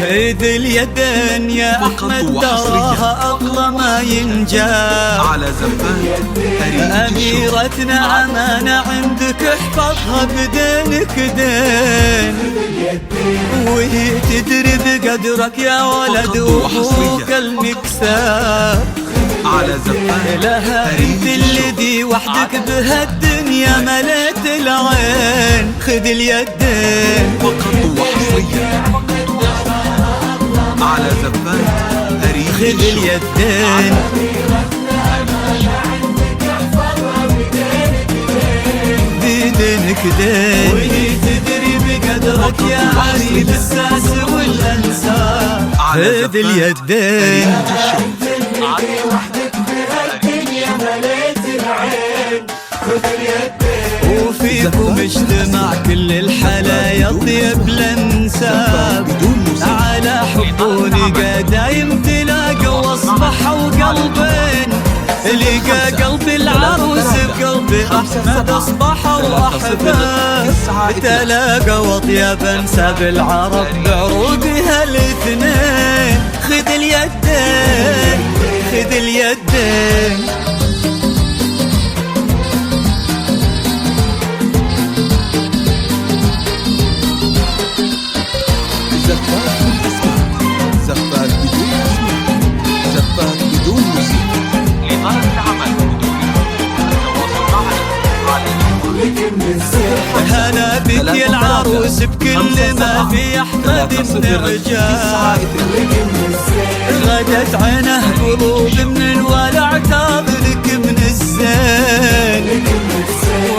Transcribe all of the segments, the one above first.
خذ اليدين يا أحمد تراها أغلى ما ينجاب على زفات أميرتنا أمانة عندك احفظها بدينك دين وهي تدري بقدرك يا ولد وأبوك المكساب على زفات لها انت الذي وحدك بهالدنيا مليت العين. خذ اليدين فقط وحصريا على زفات خذ اليدين بدينك دين وهي تدري بقدرك يا عريب الساس والأنساب. خذ اليدين وفيكم اجتمع كل الحلايا طيب الانساب على حبوني قدايم تلاقوا واصبحوا قلبين. لقى قلب العروس بقلب احمد اصبحوا احباب تلاقوا اطيب انساب العرب بعروقها الاثنين. خذ اليدين خذ اليدين زفات بدون اسم، زفات بدون موسيقى. لإدارة العمل التواصل معنا هلا بك يا العروس بكل ما في أحمد الرجال. غدت عينه قلوب من الولع تاظلك من الزين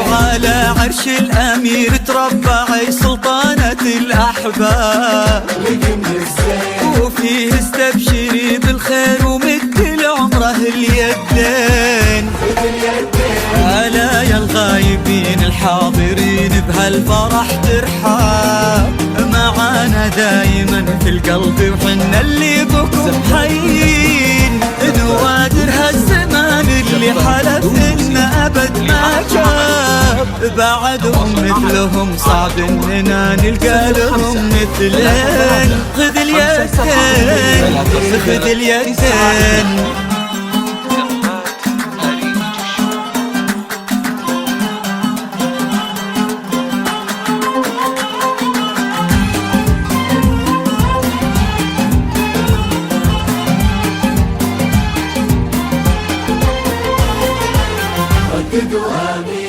وعلى عرش الأمير تربعي سلطانة الأحباب وفيه استبشري بالخير ومد لعمره اليدين. هلا يا الغايبين الحاضرين بهالفرح ترحاب معانا دايما في القلب وحنا اللي بكم حيين. نوادر هالزمان اللي حلف إن أبد ما جاب بعدهم مثلهم صعب إننا نلقى لهم مثلين. خذ اليدين خذ اليدين رددوا آمين.